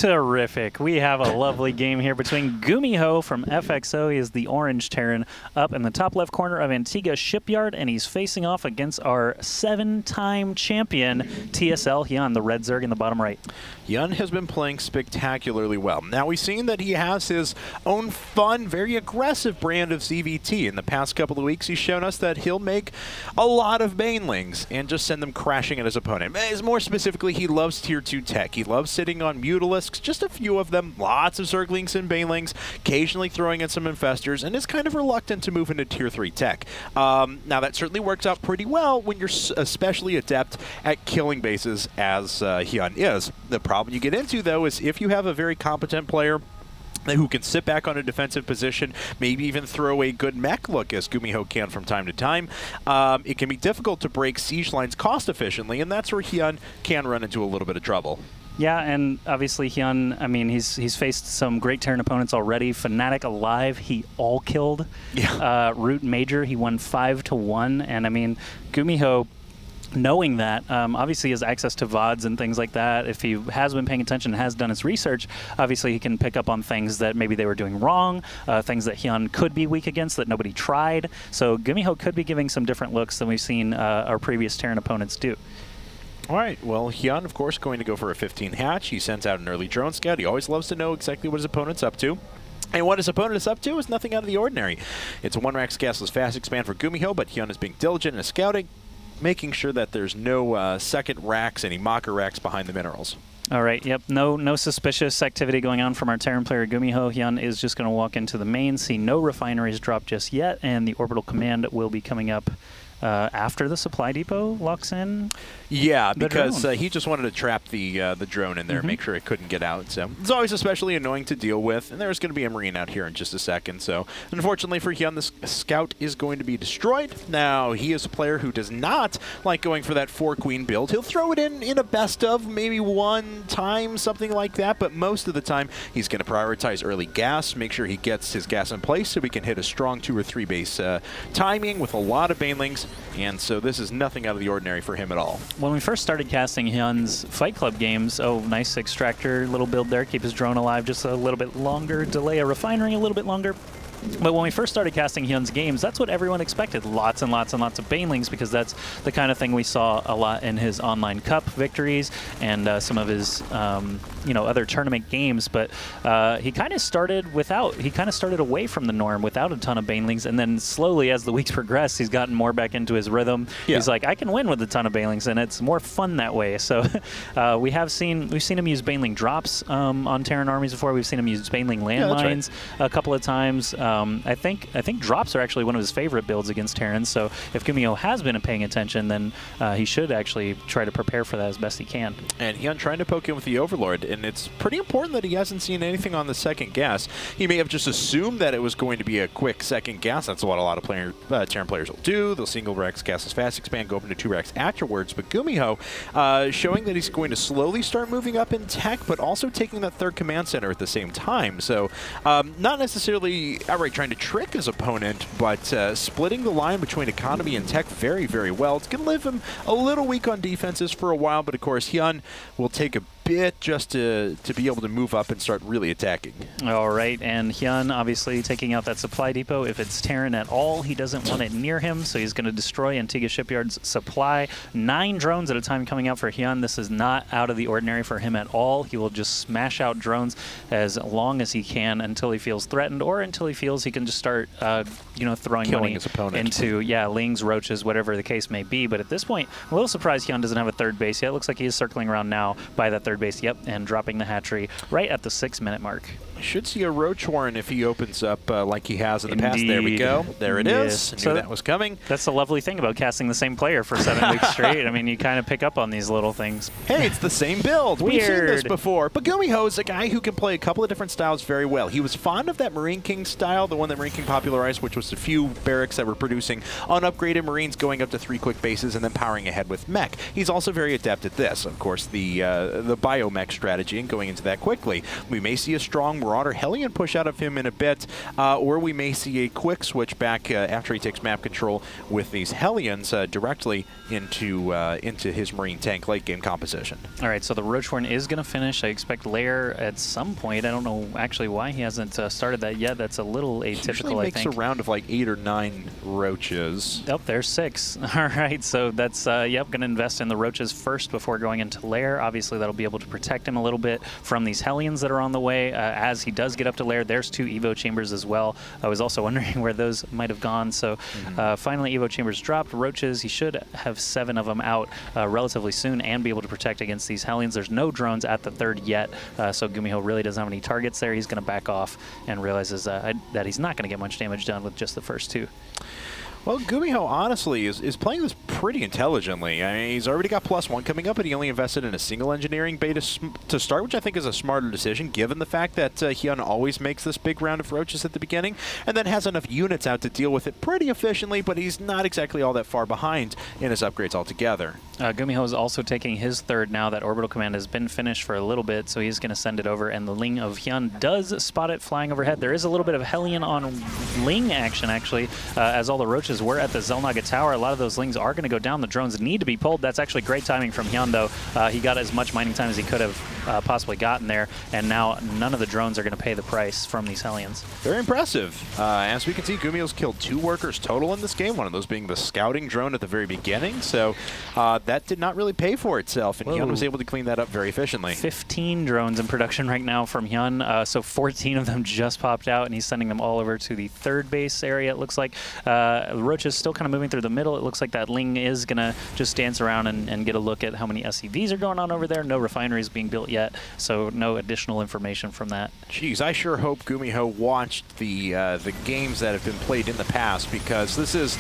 Terrific. We have a lovely game here between GuMiho from FXO. He is the orange Terran up in the top left corner of Antiga Shipyard, and he's facing off against our 7-time champion, TSL.HyuN, the red Zerg in the bottom right. HyuN has been playing spectacularly well. Now, we've seen that he has his own fun, very aggressive brand of ZVT. In the past couple of weeks, he's shown us that he'll make a lot of Banelings and just send them crashing at his opponent. More specifically, he loves Tier 2 tech. He loves sitting on Mutalisks, just a few of them, lots of Zerglings and Banelings, occasionally throwing in some Infestors, and is kind of reluctant to move into Tier 3 tech. Now, that certainly works out pretty well when you're especially adept at killing bases, as HyuN is. The problem you get into, though, is if you have a very competent player who can sit back on a defensive position, maybe even throw a good mech look, as GuMiho can from time to time, it can be difficult to break siege lines cost efficiently, and that's where HyuN can run into a little bit of trouble. Yeah, and obviously HyuN, I mean, he's faced some great Terran opponents already. Fnatic Alive, he all killed. Yeah. Root Major, he won 5-1, and I mean, GuMiho, knowing that, obviously he has access to VODs and things like that. If he has been paying attention and has done his research, obviously he can pick up on things that maybe they were doing wrong, things that HyuN could be weak against that nobody tried. So GuMiho could be giving some different looks than we've seen our previous Terran opponents do. All right, well, HyuN, of course, going to go for a 15 hatch. He sends out an early drone scout. He always loves to know exactly what his opponent's up to. And what his opponent is up to is nothing out of the ordinary. It's a 1-Rax gasless fast expand for GuMiho, but HyuN is being diligent in his scouting, making sure that there's no second racks, any mocker racks behind the minerals. All right, yep, no suspicious activity going on from our Terran player GuMiho. HyuN is just going to walk into the main, see no refineries drop just yet, and the orbital command will be coming up after the supply depot locks in. Yeah, because he just wanted to trap the drone in there and make sure it couldn't get out. So it's always especially annoying to deal with. And there's going to be a Marine out here in just a second. So unfortunately for HyuN, the scout is going to be destroyed. Now, he is a player who does not like going for that 4-queen build. He'll throw it in a best of, maybe one time, something like that. But most of the time, he's going to prioritize early gas, make sure he gets his gas in place so we can hit a strong 2 or 3 base timing with a lot of Banelings. And so this is nothing out of the ordinary for him at all. When we first started casting HyuN's Fight Club games, nice extractor, little build there, keep his drone alive just a little bit longer, delay a refinery a little bit longer. But when we first started casting HyuN's games, that's what everyone expected. Lots and lots and lots of Banelings, because that's the kind of thing we saw a lot in his online cup victories and some of his other tournament games. But he kind of started away from the norm without a ton of Banelings, and then slowly as the weeks progressed, he's gotten more back into his rhythm. Yeah. He's like, I can win with a ton of Banelings, and it's more fun that way. So we've seen him use Baneling drops on Terran armies before. We've seen him use Baneling landmines a couple of times. I think drops are actually one of his favorite builds against Terrans, so if GuMiho has been paying attention, then he should actually try to prepare for that as best he can. And HyuN trying to poke in with the Overlord, and it's pretty important that he hasn't seen anything on the second gas. He may have just assumed that it was going to be a quick second gas. That's what a lot of Terran players will do. They'll single Rax gas as fast expand, go up into 2 Rax afterwards. But GuMiho showing that he's going to slowly start moving up in tech, but also taking that 3rd command center at the same time. So not necessarily outright trying to trick his opponent, but splitting the line between economy and tech very, very well. It's going to leave him a little weak on defenses for a while, but of course HyuN will take a bit just to be able to move up and start really attacking. All right, and HyuN obviously taking out that supply depot. If it's Terran at all, he doesn't want it near him, so he's going to destroy Antiga Shipyard's supply. 9 drones at a time coming out for HyuN. This is not out of the ordinary for him at all. He will just smash out drones as long as he can until he feels threatened, or until he feels he can just start throwing money his opponent into lings, roaches, whatever the case may be. But at this point, I'm a little surprised HyuN doesn't have a 3rd base yet. It looks like he is circling around now by that 3rd base, and dropping the hatchery right at the 6-minute mark. Should see a Roach Warren if he opens up like he has in the past. There we go. There it is. I knew that was coming. That's the lovely thing about casting the same player for 7 weeks straight. I mean, you kind of pick up on these little things. Hey, it's the same build. Weird. We've seen this before. But GuMiho is a guy who can play a couple of different styles very well. He was fond of that Marine King style, the one that Marine King popularized, which was a few barracks that were producing unupgraded Marines going up to 3 quick bases and then powering ahead with mech. He's also very adept at this. Of course, the biomech strategy and going into that quickly. We may see a strong Marauder Hellion push out of him in a bit, or we may see a quick switch back after he takes map control with these Hellions directly into his Marine tank late game composition. All right, so the Roachhorn is going to finish. I expect Lair at some point. I don't know actually why he hasn't started that yet. That's a little atypical, I think. Makes a round of like 8 or 9 roaches. Oh, there's 6. All right, so that's, yep, going to invest in the roaches first before going into Lair. Obviously, that'll be able to protect him a little bit from these Hellions that are on the way. As he does get up to Lair, there's 2 Evo chambers as well. I was also wondering where those might have gone. So finally, Evo chambers dropped. Roaches, he should have 7 of them out relatively soon and be able to protect against these Hellions. There's no drones at the 3rd yet, so GuMiho really doesn't have any targets there. He's going to back off and realizes that he's not going to get much damage done with just the first 2. Well, GuMiho honestly is playing this pretty intelligently. I mean, he's already got +1 coming up, but he only invested in a single engineering beta to start, which I think is a smarter decision, given the fact that HyuN always makes this big round of roaches at the beginning, and then has enough units out to deal with it pretty efficiently, but he's not exactly all that far behind in his upgrades altogether. GuMiho is also taking his 3rd now that orbital command has been finished for a little bit, so he's going to send it over, and the Ling of HyuN does spot it flying overhead. There is a little bit of Hellion on Ling action, actually, as all the roaches were at the Xel'Naga Tower. A lot of those Lings are going to go down. The drones need to be pulled. That's actually great timing from HyuN, though. He got as much mining time as he could have possibly gotten there, and now none of the drones are going to pay the price from these Hellions. Very impressive. As we can see, GuMiho's killed 2 workers total in this game, one of those being the scouting drone at the very beginning, so that did not really pay for itself, and HyuN was able to clean that up very efficiently. 15 drones in production right now from HyuN, so 14 of them just popped out, and he's sending them all over to the 3rd base area, it looks like. Roach is still kind of moving through the middle. It looks like that Ling is going to just dance around and get a look at how many SCVs are going on over there. No refineries being built yet, so no additional information from that. Jeez, I sure hope GuMiho watched the games that have been played in the past, because this is...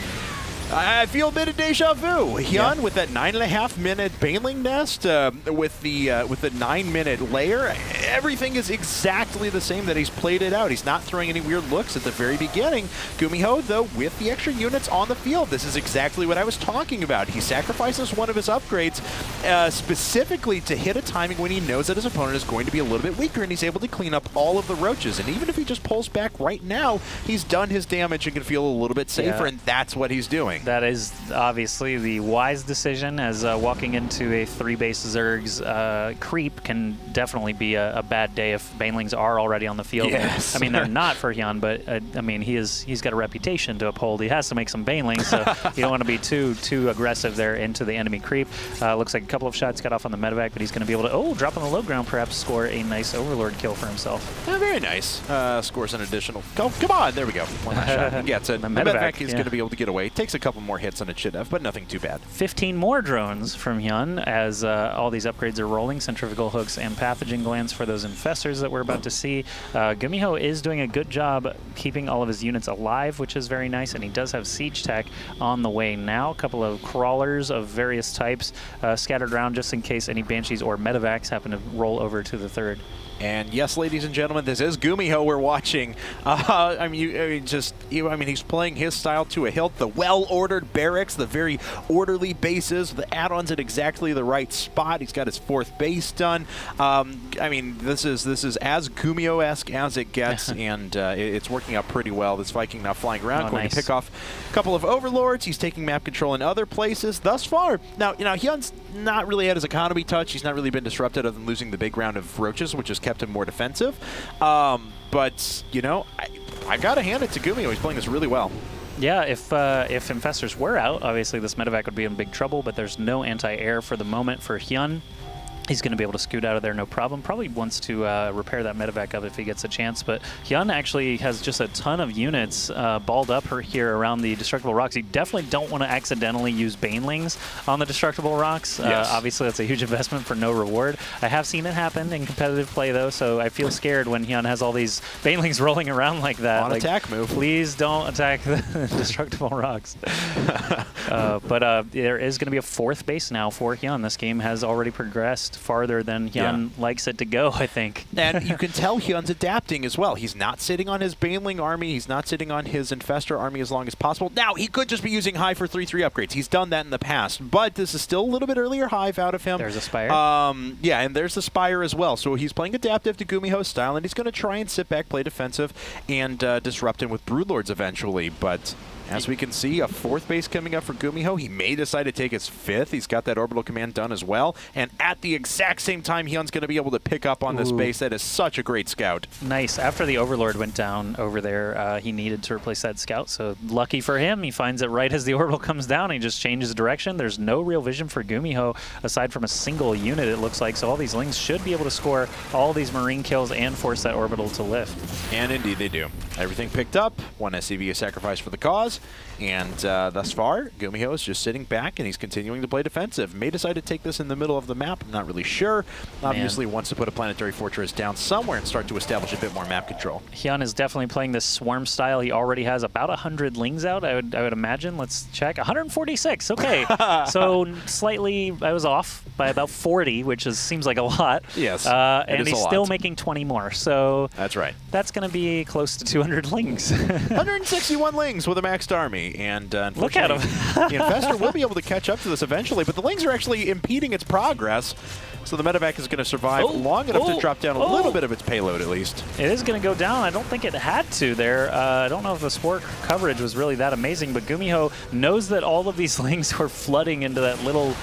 I feel a bit of deja vu. HyuN with that 9.5-minute Baneling nest, with the 9-minute layer, everything is exactly the same that he's played it out. He's not throwing any weird looks at the very beginning. GuMiho, though, with the extra units on the field, this is exactly what I was talking about. He sacrifices one of his upgrades specifically to hit a timing when he knows that his opponent is going to be a little bit weaker, and he's able to clean up all of the roaches. And even if he just pulls back right now, he's done his damage and can feel a little bit safer, and that's what he's doing. That is obviously the wise decision, as walking into a 3-base Zerg's creep can definitely be a bad day if Banelings are already on the field. Yes. I mean, they're not for HyuN, but I mean, he's got a reputation to uphold. He has to make some Banelings, so you don't want to be too aggressive there into the enemy creep. Looks like a couple of shots got off on the medevac, but he's going to be able to, drop on the low ground, perhaps score a nice Overlord kill for himself. Yeah, very nice. Scores an additional... Oh, come on, there we go. One last shot. He gets it. The medevac is going to be able to get away. Takes a couple more hits than it should have, but nothing too bad. 15 more drones from HyuN as all these upgrades are rolling. Centrifugal hooks and pathogen glands for those infestors that we're about to see. GuMiho is doing a good job keeping all of his units alive, which is very nice, and he does have siege tech on the way now. A couple of crawlers of various types scattered around just in case any banshees or medevacs happen to roll over to the 3rd. And yes, ladies and gentlemen, this is GuMiho we're watching. I mean, he's playing his style to a hilt. The well-ordered barracks, the very orderly bases, the add-ons at exactly the right spot. He's got his 4th base done. I mean, this is as GuMiho-esque as it gets, and it's working out pretty well. This Viking now flying around, going to pick off a couple of Overlords. He's taking map control in other places thus far. Now, HyuN's not really had his economy touch. He's not really been disrupted other than losing the big round of roaches, which has kept him more defensive. But, you know, I got to hand it to GuMiho. He's playing this really well. Yeah, if infestors were out, obviously this medevac would be in big trouble, but there's no anti-air for the moment for HyuN. He's going to be able to scoot out of there no problem. Probably wants to repair that medevac up if he gets a chance. But HyuN actually has just a ton of units balled up here around the destructible rocks. You definitely don't want to accidentally use Banelings on the destructible rocks. Yes. Obviously, that's a huge investment for no reward. I have seen it happen in competitive play, though, so I feel scared when HyuN has all these Banelings rolling around like that. On attack move. Please don't attack the destructible rocks. But there is going to be a 4th base now for HyuN. This game has already progressed just farther than HyuN likes it to go, I think. And you can tell HyuN's adapting as well. He's not sitting on his Baneling army. He's not sitting on his Infestor army as long as possible. Now, he could just be using Hive for 3/3 upgrades. He's done that in the past, but this is still a little bit earlier Hive out of him. There's a Spire. Yeah, and there's the Spire as well. So he's playing adaptive to GuMiho style, and he's going to try and sit back, play defensive, and disrupt him with Broodlords eventually. But as we can see, a 4th base coming up for GuMiho. He may decide to take his 5th. He's got that orbital command done as well. And at the exact same time, HyuN's going to be able to pick up on this base. That is such a great scout. Nice. After the Overlord went down over there, he needed to replace that scout. So lucky for him, he finds it right as the orbital comes down. He just changes direction. There's no real vision for GuMiho aside from a single unit, it looks like. So all these Lings should be able to score all these Marine kills and force that orbital to lift. And indeed they do. Everything picked up. 1 SCV is sacrificed for the cause. And thus far, GuMiho is just sitting back, and he's continuing to play defensive. May decide to take this in the middle of the map. I'm not really sure. Obviously wants to put a planetary fortress down somewhere and start to establish a bit more map control. HyuN is definitely playing this swarm style. He already has about 100 Lings out, I would imagine. Let's check. 146. Okay. So slightly, I was off by about 40, which seems like a lot. Yes. And he's still making 20 more. So that's right. That's going to be close to 200 Lings. 161 Lings with a maxed army. And look at him. The Infestor will be able to catch up to this eventually, but the Lings are actually impeding its progress. So the medevac is going to survive long enough to drop down a little bit of its payload, at least. It is going to go down. I don't think it had to there. I don't know if the Spore coverage was really that amazing, but GuMiho knows that all of these Lings were flooding into that little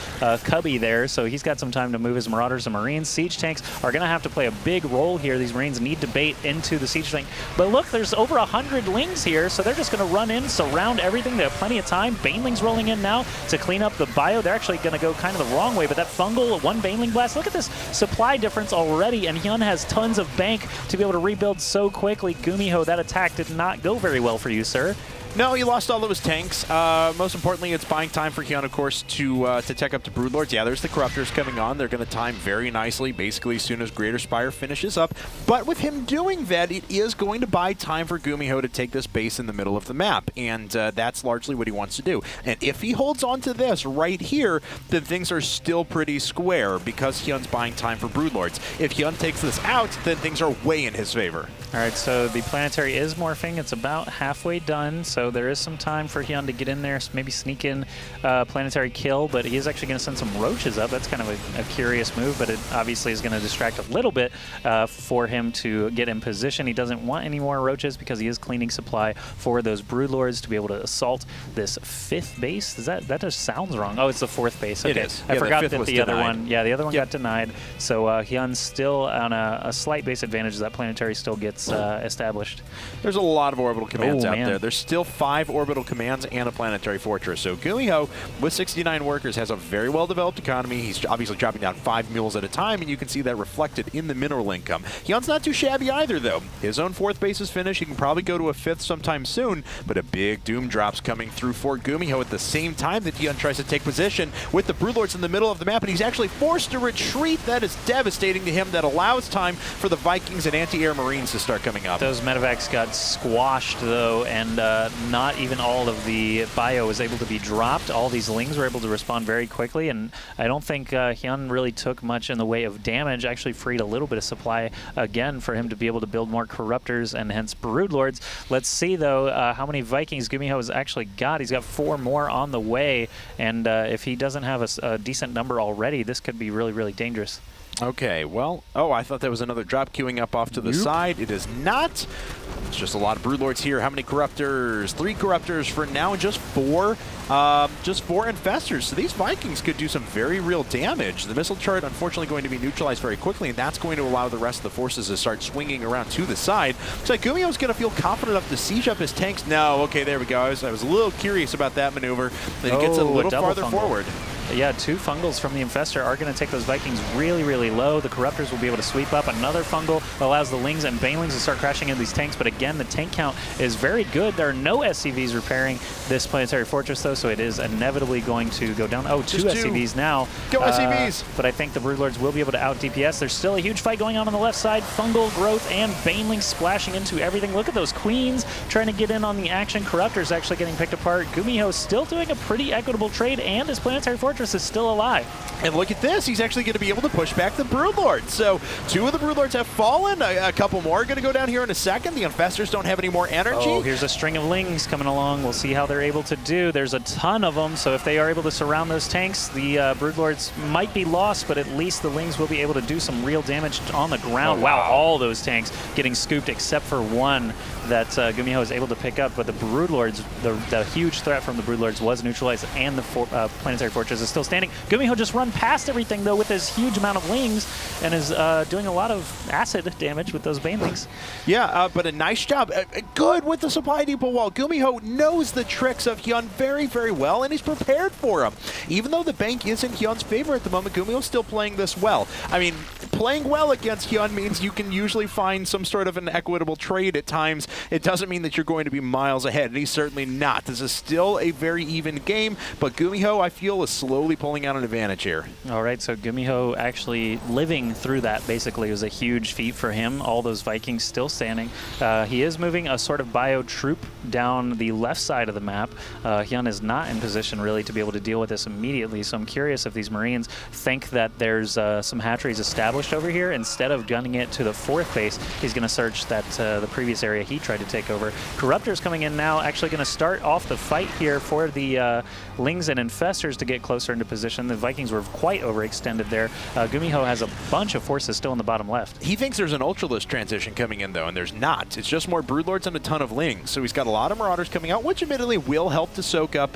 cubby there, so he's got some time to move his Marauders and Marines. Siege tanks are going to have to play a big role here. These Marines need to bait into the Siege tank. But look, there's over 100 Lings here, so they're just going to run in, surround everything. They have plenty of time. Banelings rolling in now to clean up the bio. They're actually going to go kind of the wrong way, but that Fungal, 1 Baneling Blast, look at this supply difference already, and HyuN has tons of bank to be able to rebuild so quickly. GuMiho, that attack did not go very well for you, sir. No, he lost all of his tanks. Most importantly, it's buying time for HyuN, of course, to tech up to Broodlords. Yeah, there's the Corruptors coming on. They're going to time very nicely, basically as soon as Greater Spire finishes up. But with him doing that, it is going to buy time for GuMiho to take this base in the middle of the map, and that's largely what he wants to do. And if he holds on to this right here, then things are still pretty square because HyuN's buying time for Broodlords. If HyuN takes this out, then things are way in his favor. All right, so the planetary is morphing. It's about halfway done, so there is some time for HyuN to get in there, maybe sneak in planetary kill, but he is actually going to send some roaches up. That's kind of a curious move, but it obviously is going to distract a little bit for him to get in position. He doesn't want any more roaches because he is cleaning supply for those Broodlords to be able to assault this 5th base. Is that just sounds wrong? Oh, it's the 4th base. Okay. It is. I forgot that the other denied. one, the other one got denied. So HyuN's still on a slight base advantage as that planetary still gets established. There's a lot of orbital commands out there. There's still 5 orbital commands and a planetary fortress. So GuMiho, with 69 workers, has a very well-developed economy. He's obviously dropping down 5 mules at a time, and you can see that reflected in the mineral income. HyuN's not too shabby either, though. His own 4th base is finished. He can probably go to a 5th sometime soon, but a big doom drop's coming through for GuMiho at the same time that HyuN tries to take position with the Broodlords in the middle of the map, and he's actually forced to retreat. That is devastating to him. That allows time for the Vikings and anti-air Marines to start coming up. Those medevacs got squashed, though, and not even all of the bio was able to be dropped. All these Lings were able to respond very quickly, and I don't think HyuN really took much in the way of damage. Actually freed a little bit of supply again for him to be able to build more Corruptors and hence Broodlords. Let's see, though, how many Vikings GuMiho has actually got. He's got 4 more on the way, and if he doesn't have a decent number already, this could be really, really dangerous. Okay, well, I thought that was another drop queuing up off to the side. It is not. It's just a lot of Broodlords here. How many Corruptors? 3 Corruptors for now, and just 4 Infestors. So these Vikings could do some very real damage. The missile turret, unfortunately, going to be neutralized very quickly, and that's going to allow the rest of the forces to start swinging around to the side. Looks like GuMiho's going to feel confident enough to siege up his tanks. No, okay, there we go. I was a little curious about that maneuver. Then he gets a little farther forward. Yeah, 2 Fungals from the Infestor are going to take those Vikings really, really low. The Corruptors will be able to sweep up. Another Fungal allows the Lings and Banelings to start crashing into these tanks, but again, the tank count is very good. There are no SCVs repairing this planetary fortress, though, so it is inevitably going to go down. Oh, 2 SCVs now. Go SCVs! But I think the Broodlords will be able to out-DPS. There's still a huge fight going on the left side. Fungal growth and Banelings splashing into everything. Look at those Queens trying to get in on the action. Corruptors actually getting picked apart. GuMiho still doing a pretty equitable trade, and his planetary fortress Fortress is still alive. And look at this, he's actually going to be able to push back the Broodlords. So 2 of the Broodlords have fallen, a couple more are going to go down here in a second. The Infestors don't have any more energy. Oh, here's a string of Lings coming along. We'll see how they're able to do. There's a ton of them, so if they are able to surround those tanks, the Broodlords might be lost, but at least the Lings will be able to do some real damage on the ground. Oh, wow. All those tanks getting scooped except for one that GuMiho is able to pick up, but the Broodlords, the huge threat from the Broodlords was neutralized, and the Planetary Fortress is still standing. GuMiho just run past everything, though, with his huge amount of Lings, and is doing a lot of acid damage with those Banelings. Yeah, but a nice job. Good with the supply depot wall. GuMiho knows the tricks of HyuN very, very well, and he's prepared for them. Even though the bank is in HyuN's favor at the moment, GuMiho's still playing this well. I mean, playing well against HyuN means you can usually find some sort of an equitable trade at times. It doesn't mean that you're going to be miles ahead, and he's certainly not. This is still a very even game, but GuMiho, I feel, is slowly pulling out an advantage here. All right, so GuMiho actually living through that basically was a huge feat for him. All those Vikings still standing. He is moving a sort of bio troop down the left side of the map. HyuN is not in position really to be able to deal with this immediately, so I'm curious if these Marines think that there's some hatcheries established over here. Instead of gunning it to the 4th base, he's going to search that the previous area he tried to take over. Corruptor's coming in now, actually going to start off the fight here for the Lings and Infestors to get closer into position. The Vikings were quite overextended there. GuMiho has a bunch of forces still in the bottom left. He thinks there's an Ultralisk transition coming in, though, and there's not. It's just more Broodlords and a ton of Lings. So he's got a lot of Marauders coming out, which admittedly will help to soak up,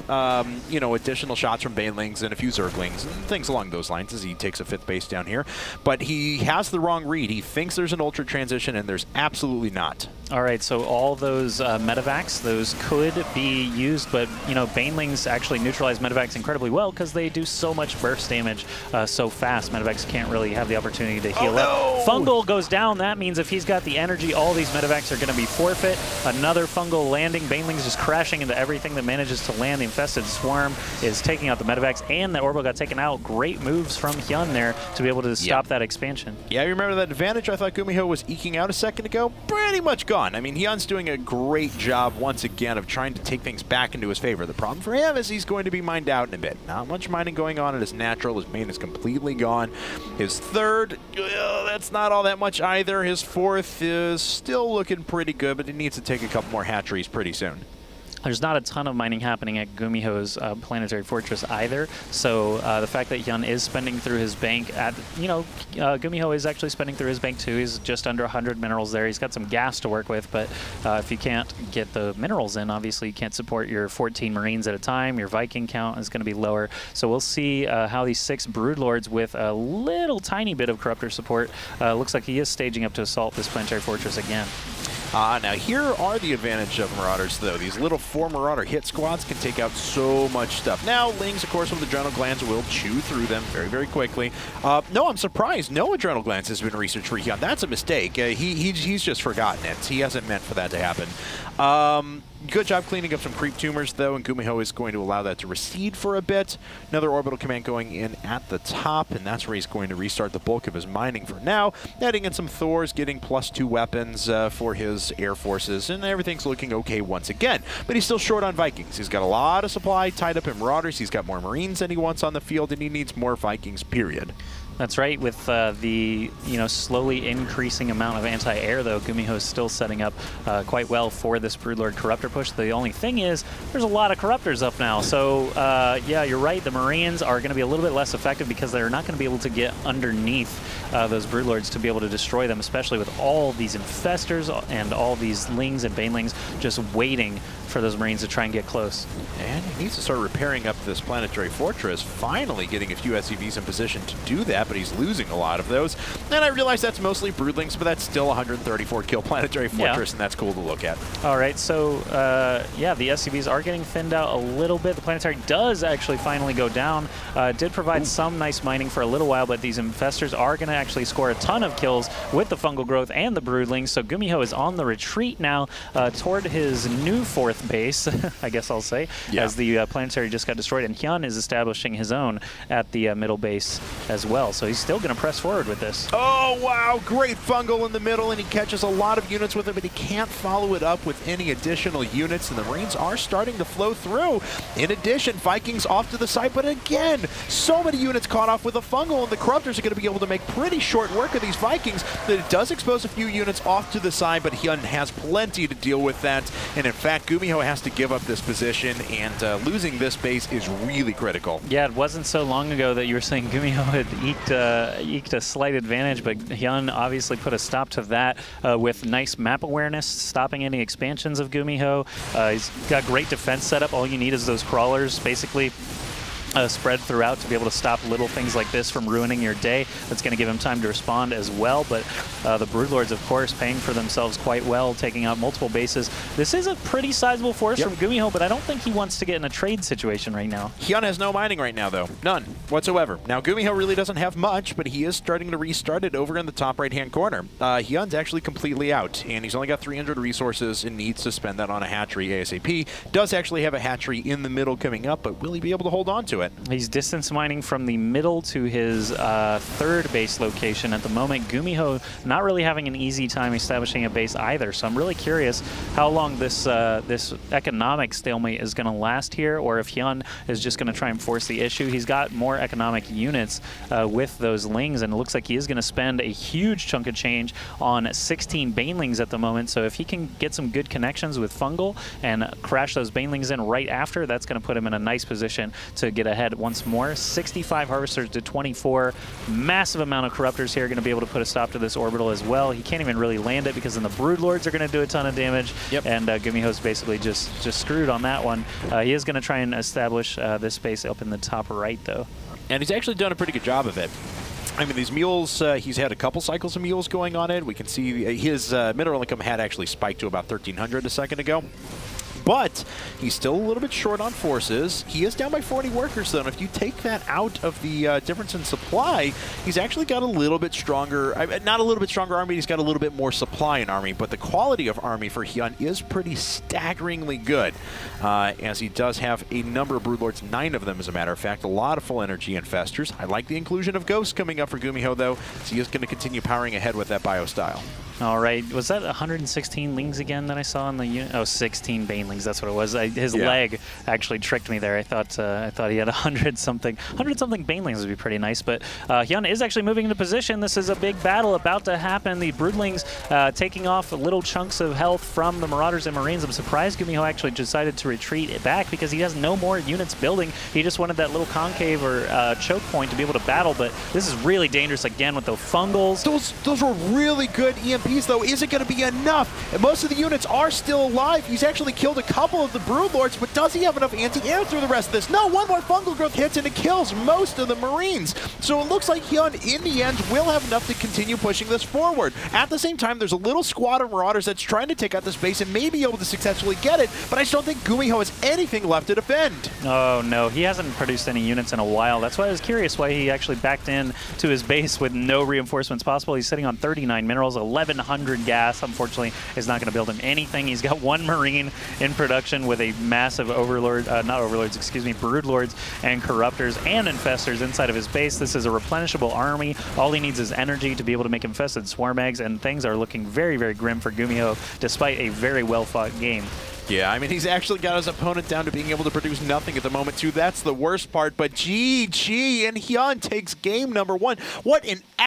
you know, additional shots from Banelings and a few Zerglings and things along those lines as he takes a 5th base down here. But he has the wrong read. He thinks there's an Ultra transition, and there's absolutely not. All right, so all those medevacs, those could be used, but, you know, Banelings actually neutralize medevacs incredibly well because they do so much burst damage so fast. Medevacs can't really have the opportunity to heal up. Fungal goes down. That means if he's got the energy, all these medevacs are going to be forfeit. Another Fungal landing. Banelings just crashing into everything that manages to land. The Infested Swarm is taking out the medevacs, and the Orbital got taken out. Great moves from HyuN there to be able to stop that expansion. Yeah, you remember that advantage I thought GuMiho was eking out a second ago? Pretty much gone. I mean, HyuN's doing a great job once again of trying to take things back into his favor. The problem for him is he's going to be mined out in a bit. Not much mining going on. It is natural. His main is completely gone. His 3rd, that's not all that much either. His 4th is still looking pretty good, but he needs to take a couple more hatcheries pretty soon. There's not a ton of mining happening at GuMiho's Planetary Fortress either, so the fact that HyuN is spending through his bank at, you know, GuMiho is actually spending through his bank too. He's just under 100 minerals there. He's got some gas to work with, but if you can't get the minerals in, obviously you can't support your 14 Marines at a time. Your Viking count is going to be lower. So we'll see how these 6 Broodlords with a little tiny bit of Corruptor support, looks like he is staging up to assault this Planetary Fortress again. Now here are the advantage of Marauders, though. These little 4 Marauder hit squads can take out so much stuff. Now, Lings, of course, with adrenal glands will chew through them very, very quickly. No, I'm surprised no adrenal glands has been researched for HyuN. That's a mistake. He's just forgotten it. He hasn't meant for that to happen. Good job cleaning up some creep tumors, though, and GuMiho is going to allow that to recede for a bit. Another orbital command going in at the top, and that's where he's going to restart the bulk of his mining for now. Adding in some Thors, getting +2 weapons for his air forces, and everything's looking okay once again. But he's still short on Vikings. He's got a lot of supply tied up in Marauders. He's got more Marines than he wants on the field, and he needs more Vikings, period. That's right. With the slowly increasing amount of anti-air, though, GuMiho is still setting up quite well for this Broodlord Corruptor push. The only thing is, there's a lot of Corruptors up now. So, yeah, you're right. The Marines are going to be a little bit less effective because they're not going to be able to get underneath those Broodlords to be able to destroy them, especially with all these Infestors and all these Lings and Banelings just waiting for those Marines to try and get close. And he needs to start repairing up this Planetary Fortress, finally getting a few SCVs in position to do that, but he's losing a lot of those. And I realize that's mostly Broodlings, but that's still 134 kill Planetary Fortress, and that's cool to look at. All right, so yeah, the SCVs are getting thinned out a little bit. The Planetary does actually finally go down. Did provide some nice mining for a little while, but these Infestors are going to actually score a ton of kills with the Fungal Growth and the Broodlings. So GuMiho is on the retreat now toward his new 4th base, I guess I'll say, as the planetary just got destroyed, and HyuN is establishing his own at the middle base as well. So he's still going to press forward with this. Oh, wow. Great fungal in the middle, and he catches a lot of units with it, but he can't follow it up with any additional units, and the Marines are starting to flow through. In addition, Vikings off to the side, but again, so many units caught off with a fungal, and the Corruptors are going to be able to make pretty short work of these Vikings. That it does expose a few units off to the side, but HyuN has plenty to deal with that, and in fact, GuMiho has to give up this position, and losing this base is really critical. Yeah, it wasn't so long ago that you were saying GuMiho had eked a slight advantage, but HyuN obviously put a stop to that with nice map awareness, stopping any expansions of GuMiho. He's got great defense setup. All you need is those crawlers, basically spread throughout to be able to stop little things like this from ruining your day. That's going to give him time to respond as well, but the Broodlords, of course, paying for themselves quite well, taking out multiple bases. This is a pretty sizable force from GuMiho, but I don't think he wants to get in a trade situation right now. HyuN has no mining right now, though. None whatsoever. Now, GuMiho really doesn't have much, but he is starting to restart it over in the top right-hand corner. HyuN's actually completely out, and he's only got 300 resources and needs to spend that on a hatchery ASAP. Does actually have a hatchery in the middle coming up, but will he be able to hold on to it? He's distance mining from the middle to his third base location at the moment. GuMiho not really having an easy time establishing a base either, so I'm really curious how long this this economic stalemate is going to last here, or if HyuN is just going to try and force the issue. He's got more economic units with those Lings, and it looks like he is going to spend a huge chunk of change on 16 Banelings at the moment, so if he can get some good connections with Fungal and crash those Banelings in right after, that's going to put him in a nice position to get ahead once more. 65 Harvesters to 24. Massive amount of Corruptors here, going to be able to put a stop to this orbital as well. He can't even really land it because then the Broodlords are going to do a ton of damage, and GuMiho's basically just screwed on that one. He is going to try and establish this base up in the top right, though. And he's actually done a pretty good job of it. I mean, these mules, he's had a couple cycles of mules going on it. We can see his mineral income had actually spiked to about 1,300 a second ago. But he's still a little bit short on forces. He is down by 40 workers, though, and if you take that out of the difference in supply, he's actually got a little bit stronger, not a little bit stronger army, he's got a little bit more supply in army, but the quality of army for HyuN is pretty staggeringly good, as he does have a number of Broodlords, 9 of them, as a matter of fact, a lot of full energy infestors. I like the inclusion of Ghosts coming up for GuMiho, though, so he is going to continue powering ahead with that bio style. All right, was that 116 Lings again that I saw in the unit? Oh, 16 Banelings, that's what it was. His leg actually tricked me there. I thought he had 100-something. 100-something Banelings would be pretty nice, but HyuN is actually moving into position. This is a big battle about to happen. The Broodlings taking off little chunks of health from the Marauders and Marines. I'm surprised GuMiho actually decided to retreat back because he has no more units building. He just wanted that little concave or choke point to be able to battle, but this is really dangerous again with the Fungals. Those were really good EMPs, though. Is it going to be enough? And most of the units are still alive. He's actually killed a couple of the Broodlords, but does he have enough anti-air through the rest of this? No, one more fungal growth hits and it kills most of the Marines. So it looks like HyuN, in the end, will have enough to continue pushing this forward. At the same time, there's a little squad of Marauders that's trying to take out this base and may be able to successfully get it, but I just don't think GuMiho has anything left to defend. Oh, no. He hasn't produced any units in a while. That's why I was curious why he actually backed in to his base with no reinforcements possible. He's sitting on 39 minerals, 1,100 gas. Unfortunately, is not going to build him anything. He's got 1 Marine in production with a massive Overlord, not Overlords, excuse me, Broodlords and Corruptors and Infestors inside of his base. This is a replenishable army. All he needs is energy to be able to make infested swarm eggs, and things are looking very, very grim for GuMiho despite a very well-fought game. Yeah, I mean, he's actually got his opponent down to being able to produce nothing at the moment, too. That's the worst part, but GG, and HyuN takes game number 1. What an